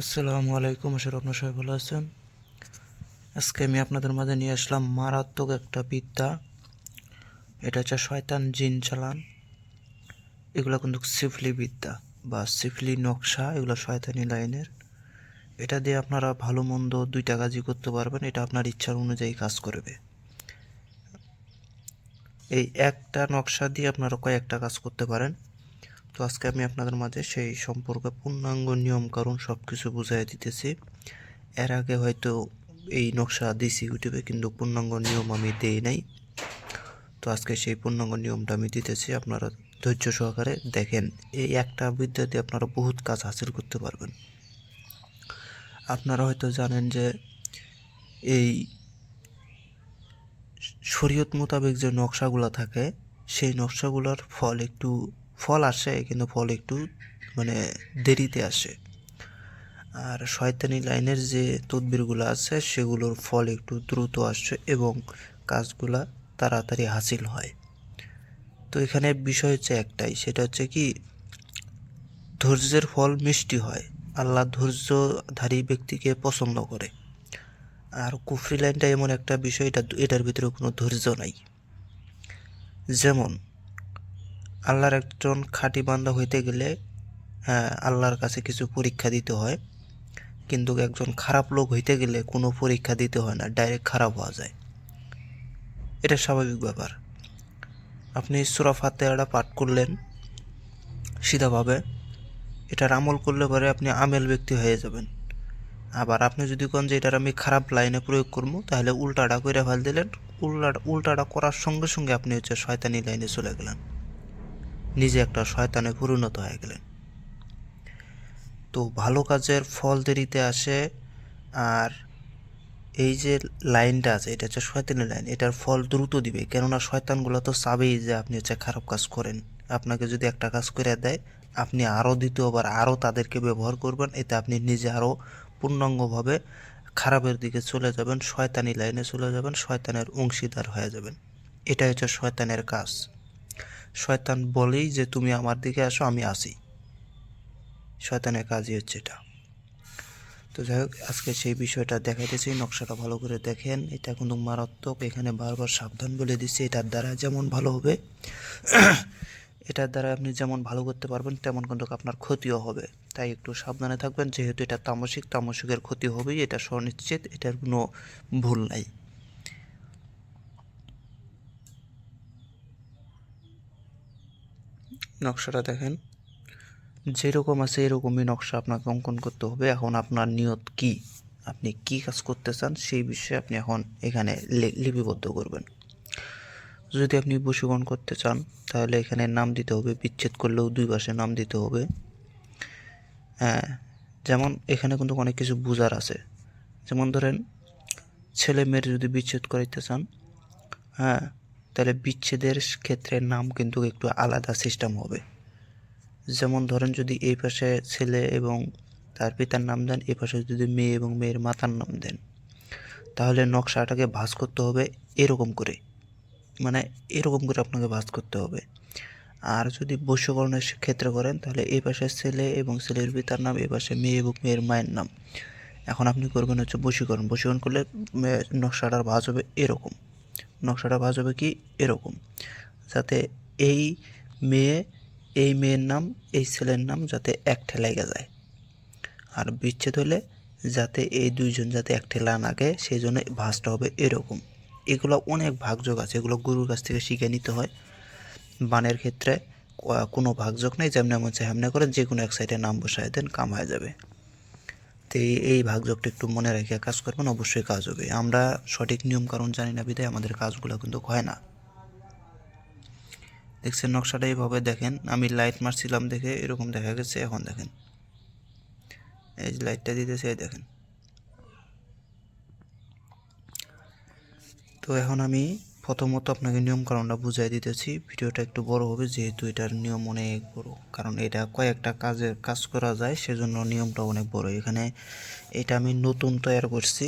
আসসালামু আলাইকুম, আশা করি আপনারা সবাই ভালো আছেন। আজকে আমি আপনাদের মাঝে নিয়ে আসলাম মারাত্মক একটা বিদ্যা। এটা হচ্ছে শয়তান জিন চালান। এগুলো কিন্তু সিফলি বিদ্যা বা সিফলি নকশা, এগুলো শয়তানি লাইনের। এটা দিয়ে আপনারা ভালো মন্দ দুইটা কাজই করতে পারবেন, এটা আপনার ইচ্ছার অনুযায়ী কাজ করবে। এই একটা নকশা দিয়ে আপনারা কয়েকটা কাজ করতে পারেন। তো আজকে আমি আপনাদের মাঝে সেই সম্পর্কে পূর্ণাঙ্গ নিয়ম কানুন সব কিছু বুঝাই দিতেছি। এর আগে হয়তো এই নকশা দিছি ইউটিউবে, কিন্তু পূর্ণাঙ্গ নিয়ম আমি দেই নাই। তো আজকে সেই পূর্ণাঙ্গ নিয়মটা আমি দিতেছি, আপনারা ধৈর্য সহকারে দেখেন। এই একটা বিদ্যা দিয়ে আপনারা বহুত কাজ হাসিল করতে পারবেন। আপনারা হয়তো জানেন যে এই শরীয়ত মোতাবেক যে নকশাগুলো থাকে, সেই নকশাগুলোর ফল আসে, কিন্তু ফল একটু মানে দেরিতে আসে। আর শয়তানি লাইনের যে তদবিরগুলো আছে সেগুলোর ফল একটু দ্রুত আসে এবং কাজগুলা তাড়াতাড়ি হাসিল হয়। তো এখানে বিষয় হচ্ছে একটাই, সেটা হচ্ছে কি, ধৈর্যের ফল মিষ্টি হয়। আল্লাহ ধৈর্যধারী ব্যক্তিকে পছন্দ করে। আর কুফরি লাইনটা এমন একটা বিষয়, এটার ভিতরে কোনো ধৈর্য নাই। যেমন আল্লাহর একজন খাঁটি বান্দা হইতে গেলে, হ্যাঁ, আল্লাহর কাছে কিছু পরীক্ষা দিতে হয়, কিন্তু একজন খারাপ লোক হইতে গেলে কোনো পরীক্ষা দিতে হয় না, ডাইরেক্ট খারাপ হওয়া যায়। এটা স্বাভাবিক ব্যাপার। আপনি সূরা ফাতিহাটা পাঠ করলেন সিধাভাবে, এটার আমল করলে পরে আপনি আমেল ব্যক্তি হয়ে যাবেন। আবার আপনি যদি কোন যে এটার আমি খারাপ লাইনে প্রয়োগ করবো, তাহলে উল্টাটা করে ফেল দিলেন। উল্টাটা করার সঙ্গে সঙ্গে আপনি হচ্ছে শয়তানি লাইনে চলে গেলেন, নিজে একটা শয়তানে পরিণত হয়ে গেলেন। তো ভালো কাজের ফল দেরিতে আসে। আর এই যে লাইনটা আছে, এটা হচ্ছে শয়তানি লাইন, এটার ফল দ্রুত দিবে, কেননা শয়তানগুলো তো চাবেই যে আপনি হচ্ছে খারাপ কাজ করেন। আপনাকে যদি একটা কাজ করে দেয়, আপনি আরও দ্বিতীয়বার আরও তাদেরকে ব্যবহার করবেন, এতে আপনি নিজে আরও পূর্ণাঙ্গভাবে খারাপের দিকে চলে যাবেন, শয়তানি লাইনে চলে যাবেন, শয়তানের অংশীদার হয়ে যাবেন। এটা হচ্ছে শয়তানের কাজ। শয়তান বলেই যে তুমি আমার দিকে আসো, আমি আসি। শয়তানের কাজই হচ্ছে এটা। তো যাই হোক, আজকে সেই বিষয়টা দেখাইতেছি। নকশাটা ভালো করে দেখেন, এটা কিন্তু মারাত্মক। এখানে বারবার সাবধান বলে দিচ্ছি, এটার দ্বারা যেমন ভালো হবে, এটার দ্বারা আপনি যেমন ভালো করতে পারবেন, তেমন কিন্তু আপনার ক্ষতিও হবে। তাই একটু সাবধানে থাকবেন, যেহেতু এটা তামসিকের ক্ষতি হবেই, এটা সুনিশ্চিত, এটার কোনো ভুল নাই। নকশাটা দেখেন, যেরকম আছে এরকমই নকশা আপনাকে অঙ্কন করতে হবে। এখন আপনার নিয়ত কি, আপনি কি কাজ করতে চান, সেই বিষয়ে আপনি এখন এখানে লিপিবদ্ধ করবেন। যদি আপনি বশীকরণ করতে চান, তাহলে এখানে নাম দিতে হবে, বিচ্ছেদ করলেও দুই পাশে নাম দিতে হবে। হ্যাঁ, যেমন এখানে কিন্তু অনেক কিছু বোঝার আছে। যেমন ধরেন, ছেলে মেয়ের যদি বিচ্ছেদ করাইতে চান, হ্যাঁ, তাহলে বিচ্ছেদের ক্ষেত্রে নাম কিন্তু একটু আলাদা সিস্টেম হবে। যেমন ধরেন, যদি এই পাশে ছেলে এবং তার পিতার নাম দেন, এই পাশে যদি মেয়ে এবং মেয়ের মাতার নাম দেন, তাহলে নকশাটাকে ভাঁজ করতে হবে এরকম করে, মানে এরকম করে আপনাকে ভাঁজ করতে হবে। আর যদি বশীকরণের ক্ষেত্রে করেন, তাহলে এই পাশে ছেলে এবং ছেলের পিতার নাম, এই পাশে মেয়ে এবং মেয়ের মায়ের নাম। এখন আপনি করবেন হচ্ছে বশীকরণ করলে নকশাটার ভাঁজ হবে এরকম। নকশাটা ভাঁজ হবে কি এরকম, যাতে এই মেয়ে, এই মেয়ের নাম, এই ছেলের নাম যাতে এক ঠেলায় যায়। আর বিচ্ছেদ হলে যাতে এই দুইজন যাতে এক ঠেলা না গে, সেই জন্য ভাঁজটা হবে এরকম। এগুলো অনেক ভাগযোগ আছে, এগুলো গুরুর কাছ থেকে শিখে নিতে হয়। বানের ক্ষেত্রে কোনো ভাগযোগ নেই, যেমন এমন হেমনে করে যে কোনো এক সাইডে নাম বসায় দেন, কাম হয়ে যাবে। তো এই ভাগযোগটা একটু মনে রেখে কাজ করবেন, অবশ্যই কাজ হবে। আমরা সঠিক নিয়ম কারণ জানি না বিধায় আমাদের কাজগুলো কিন্তু হয় না। দেখছেন নকশাটা এইভাবে দেখেন, আমি লাইট মারছিলাম দেখে এরকম দেখা গেছে। এখন দেখেন, এই যে লাইটটা দিতেছে, এই দেখেন। তো এখন আমি প্রথমত আপনাকে নিয়ম কারণটা বুঝাই দিতেছি। ভিডিওটা একটু বড় হবে, যেহেতু এটার নিয়ম অনেক বড়, কারণ এটা কয়েকটা কাজ করা যায়, সেজন্য নিয়মটা অনেক বড়। এখানে এটা আমি নতুন তৈরি করছি,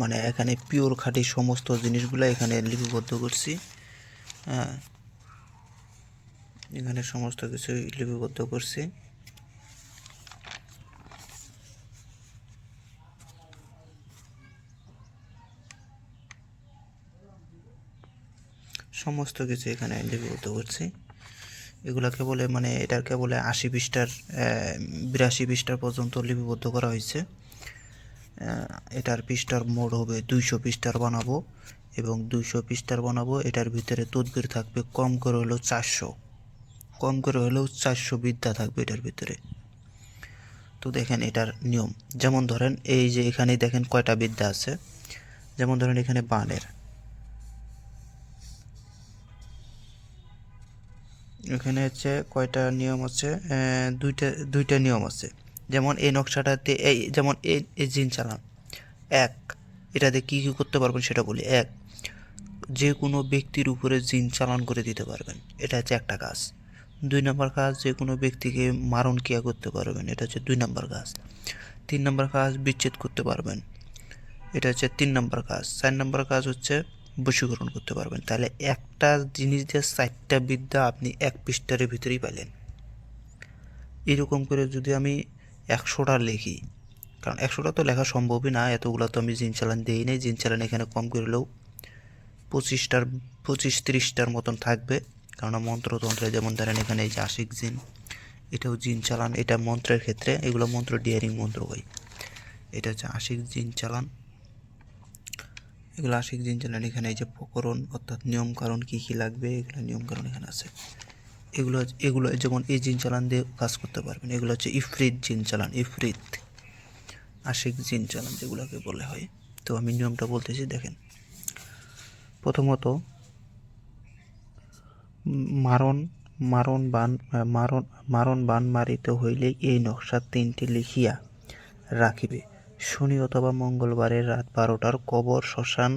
মানে এখানে পিওর খাঁটি সমস্ত জিনিসগুলো এখানে লিপিবদ্ধ করছি। হ্যাঁ, এখানে সমস্ত কিছু লিপিবদ্ধ করছি। সমস্ত কিছু এখানে লিপিবদ্ধ করছি। এগুলাকে বলে মানে এটাকে বলে 80 পৃষ্ঠার 82 পৃষ্ঠা পর্যন্ত লিপিবদ্ধ করা হয়েছে। এটার পৃষ্ঠার মোট হবে 200 পৃষ্ঠার বানাবো, এবং 200 পৃষ্ঠার বানাবো। এটার ভিতরে তদবির থাকবে কম করে হলেও 400 বিদ্যা থাকবে এটার ভিতরে। তো দেখেন এটার নিয়ম, যেমন ধরেন এই যে এখানে দেখেন কয়টা বিদ্যা আছে। যেমন ধরেন এখানে বানের, এখানে হচ্ছে কয়টা নিয়ম আছে, দুইটা নিয়ম আছে। যেমন এই নকশাটাতে এই যেমন এই জিন চালান এক, এটাতে কী কী করতে পারবেন সেটা বলি। এক, যে কোনো ব্যক্তির উপরে জিন চালান করে দিতে পারবেন, এটা হচ্ছে একটা কাজ। 2 নম্বর কাজ, যে কোনো ব্যক্তিকে মারণ ক্রিয়া করতে পারবেন, এটা হচ্ছে 2 নম্বর কাজ। 3 নম্বর কাজ, বিচ্ছেদ করতে পারবেন, এটা হচ্ছে 3 নম্বর কাজ। 4 নম্বর কাজ হচ্ছে বশীকরণ করতে পারবেন। তাহলে একটা জিনিস দিয়ে 4টা বিদ্যা আপনি এক পৃষ্ঠার ভিতরেই পাইলেন। এরকম করে যদি আমি 100টা লিখি, কারণ 100টা তো লেখা সম্ভবই না, এতগুলো তো আমি জিন চালান দিই নাই। জিন চালান এখানে কম করলেও 25-30টার মতন থাকবে, কারণ মন্ত্রতন্ত্রে যেমন ধরেন এখানে এই যে আশিক জিন, এটাও জিন চালান। এটা মন্ত্রের ক্ষেত্রে, এগুলো মন্ত্র ডিয়ারিং মন্ত্র হয়। এটা হচ্ছে আশিক জিন চালান, এগুলো আশিক জিন চালান। এখানে এই যে প্রকরণ অর্থাৎ নিয়ম কারণ কী কী লাগবে, এগুলো নিয়ম কারণ এখানে আছে। এগুলো যেমন এই জিন চালান দিয়ে কাজ করতে পারবেন। এগুলো হচ্ছে ইফরিত জিন চালান, ইফরিত আশিক জিন চালান যেগুলোকে বলে হয়। তো আমি নিয়মটা বলতেছি, দেখেন। প্রথমত মারণ বান মারিতে হইলে এই নকশা 3টি লিখিয়া রাখিবে। শনি অথবা মঙ্গলবারের রাত 12টার কবর, শ্মশান,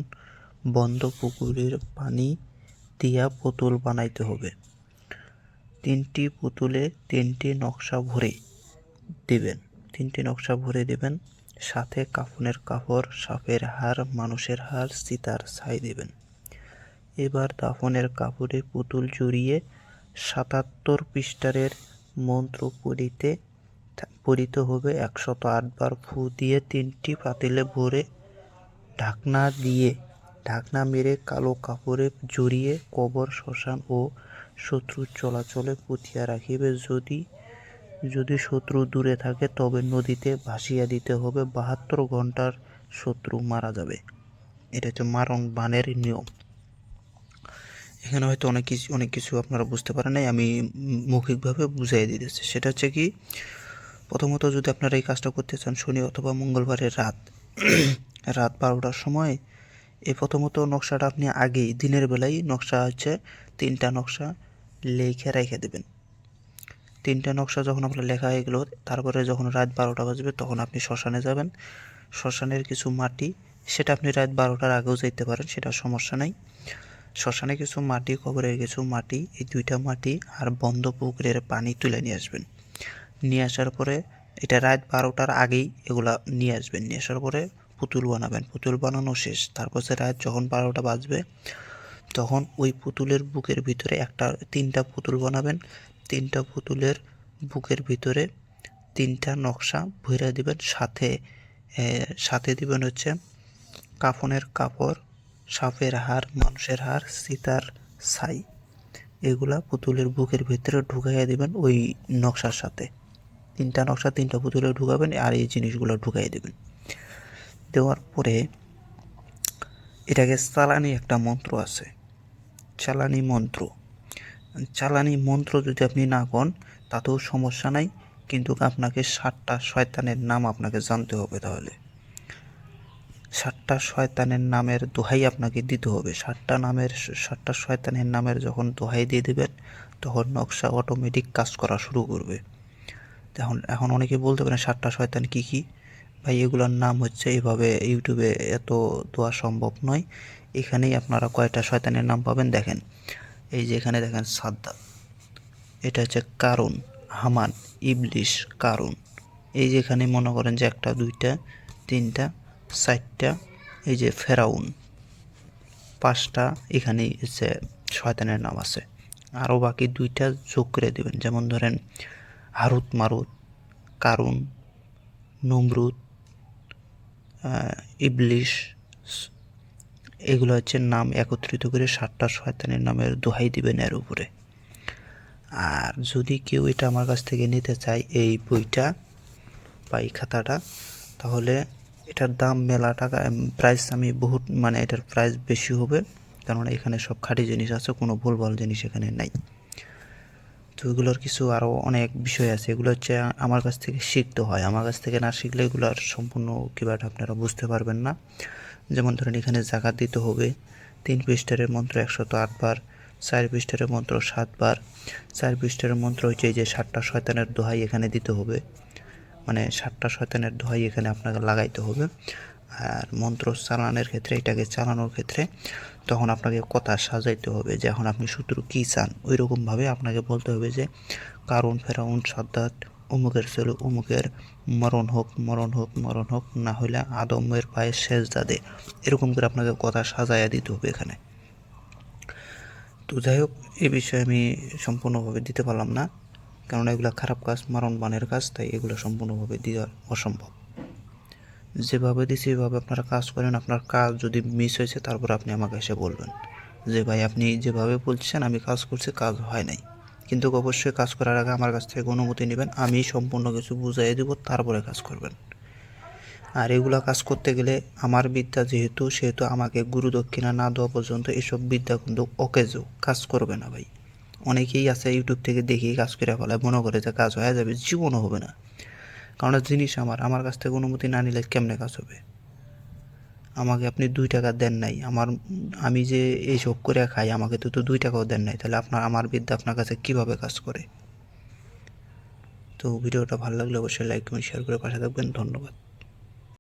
বন্ধ পুকুরের পানি দিয়া পুতুল বানাইতে হবে। 3টি পুতুলে 3টি নকশা ভরে দেবেন। সাথে কাফনের কাপড়, সাপের হাড়, মানুষের হাড়, চিতার ছাই দেবেন। এবার দাফনের কাপড়ে পুতুল জড়িয়ে 77 পৃষ্ঠারের মন্ত্র পড়িতে হবে। 108 বার ফু দিয়ে 3টি পাতিলে ভরে ঢাকনা মেরে কালো কাপড়ে জড়িয়ে কবর, শ্মশান ও শত্রুর চলাচলে পুঁতিয়া রাখিবে। যদি শত্রু দূরে থাকে তবে নদীতে ভাসিয়ে দিতে হবে। 72 ঘন্টার শত্রু মারা যাবে। এটা হচ্ছে মারণ বানের নিয়ম। এখানে হয়তো অনেক কিছু আপনারা বুঝতে পারেন নাই, আমি মৌখিকভাবে বুঝাই দিতেছি। সেটা হচ্ছে কি, প্রথমত যদি আপনারা এই কাজটা করতে চান শনি অথবা মঙ্গলবারের রাত 12টার সময়, প্রথমত নকশাটা আপনি আগেই দিনের বেলায় নকশা হচ্ছে 3টা নকশা লেখে রেখে দেবেন। 3টা নকশা যখন আপনার লেখা হয়ে গেল, তারপরে যখন রাত 12টা বাজবে তখন আপনি শ্মশানে যাবেন। শ্মশানের কিছু মাটি, সেটা আপনি রাত 12টার আগেও যেতে পারেন, সেটা সমস্যা নাই। শ্মশানে কিছু মাটি, কবরের কিছু মাটি, এই 2টা মাটি আর বন্ধ পুকুরের পানি তুলে নিয়ে আসবেন। নিয়ে আসার পরে এটা রাত 12টার আগেই এগুলা নিয়ে আসবেন। নিয়ে আসার পরে পুতুল বানাবেন। পুতুল বানানো শেষ, তারপর রাত যখন 12টা বাজবে তখন ওই পুতুলের বুকের ভিতরে 3টা পুতুল বানাবেন। 3টা পুতুলের বুকের ভিতরে 3টা নকশা ভরে দিবেন। সাথে দিবেন হচ্ছে কাফনের কাপড়, সাপের হাড়, মানুষের হাড়, চিতার ছাই। এগুলা পুতুলের বুকের ভিতরে ঢুকাইয়া দিবেন ওই নকশার সাথে। 3টা নকশা 3টা পুতুলে ঢুকাবেন, আর এই জিনিসগুলো ঢুকাই দেবেন। দেওয়ার পরে এটাকে চালানি একটা মন্ত্র আছে, চালানি মন্ত্র যদি আপনি না করেন তাতেও সমস্যা নাই, কিন্তু আপনাকে 7টা শয়তানের নাম আপনাকে জানতে হবে। তাহলে 7টা শয়তানের নামের দোহাই আপনাকে দিতে হবে। 7টা শয়তানের নামের যখন দোহাই দিয়ে দেবেন তখন নকশা অটোমেটিক কাজ করা শুরু করবে। এখন অনেকে বলতে পারেন 7টা শয়তান কি কি ভাই, এগুলোর নাম হচ্ছে এভাবে ইউটিউবে এত দেওয়া সম্ভব নয়। এখানেই আপনারা কয়টা শয়তানের নাম পাবেন দেখেন। এই যে এখানে দেখেন সাদ্দাত, এটা হচ্ছে কারুন, হামান, ইবলিশ, কারুন। এই যে এখানে মনে করেন যে 1টা 2টা 3টা 4টা, এই যে ফেরাউন 5টা, এখানে হচ্ছে শয়তানের নাম আছে। আরও বাকি 2টা যোগ করে দেবেন। যেমন ধরেন হারুত মারুত, কারুন, নমরুদ, ইবলিশ, এগুলো হচ্ছে নাম একত্রিত করে 7টা শয়তানের নামের দোহাই দিবেন এর উপরে। আর যদি কেউ এটা আমার কাছ থেকে নিতে চায় এই বইটা বা এই খাতাটা, তাহলে এটার দাম মেলা টাকা, প্রাইস আমি বহুত মানে এটার প্রাইস বেশি হবে, কারণ এখানে সব খাঁটি জিনিস আছে, কোনো ভুলভাল জিনিস এখানে নাই। তো এগুলোর কিছু আরও অনেক বিষয় আছে, এগুলো হচ্ছে আমার কাছ থেকে শিখতে হয়, আমার কাছ থেকে না শিখলে এগুলোর সম্পূর্ণ কীভাবে আপনারা বুঝতে পারবেন না। যেমন ধরেন এখানে জাকাত দিতে হবে 3 পৃষ্ঠারের মন্ত্র 108 বার, 4 পৃষ্ঠারের মন্ত্র 7 বার, 4 পৃষ্ঠারের মন্ত্র হচ্ছে এই যে 7টা শয়তানের দোহাই এখানে দিতে হবে, মানে 7টা শয়তানের দোহাই এখানে আপনাকে লাগাইতে হবে। আর মন্ত্র চালানোর ক্ষেত্রে, এটাকে চালানোর ক্ষেত্রে তখন আপনাকে কথা সাজাইতে হবে যে এখন আপনি শত্রু কী চান, ওই রকমভাবে আপনাকে বলতে হবে যে কারণ ফেরাউন সাদ্দাত অমুকের ছেলে অমুকের মরণ হোক মরণ হোক মরণ হোক, না হলে আদমের পায়ে সেজদা দে, এরকম করে আপনাকে কথা সাজাইয়া দিতে হবে এখানে। তো যাই হোক, এই বিষয়ে আমি সম্পূর্ণভাবে দিতে পারলাম না, কারণ এগুলো খারাপ কাজ, মারণ বানের কাজ, তাই এগুলো সম্পূর্ণভাবে দেওয়া অসম্ভব। যেভাবে দিছি এভাবে আপনারা কাজ করেন, আপনার কাজ যদি মিস হয়েছে তারপর আপনি আমাকে এসে বলবেন যে ভাই আপনি যেভাবে বলছেন আমি কাজ করছি, কাজ হয় নাই। কিন্তু অবশ্যই কাজ করার আগে আমার কাছ থেকে অনুমতি নেবেন, আমি সম্পূর্ণ কিছু বুঝাই দেবো, তারপরে কাজ করবেন। আর এগুলা কাজ করতে গেলে আমার বিদ্যা সেহেতু আমাকে গুরু দক্ষিণা না দেওয়া পর্যন্ত এসব বিদ্যা কিন্তু অকেজো কাজ করবে না ভাই। অনেকেই আছে ইউটিউব থেকে দেখেই কাজ করে ফেলায়, মনে করে যে কাজ হয়ে যাবে, জীবনও হবে না। কারণ জিনিস আমার কাছ থেকে অনুমতি না নিলে কেমনে কাজ হবে? আমাকে আপনি 2 টাকা দেন নাই, আমি যে এইসব করে খাই, আমাকে তো 2 টাকাও দেন নাই, তাহলে আমার বিদ্যা আপনার কাছে কীভাবে কাজ করে? তো ভিডিওটা ভালো লাগলে অবশ্যই লাইক কমেন্ট শেয়ার করে পাশে থাকবেন। ধন্যবাদ।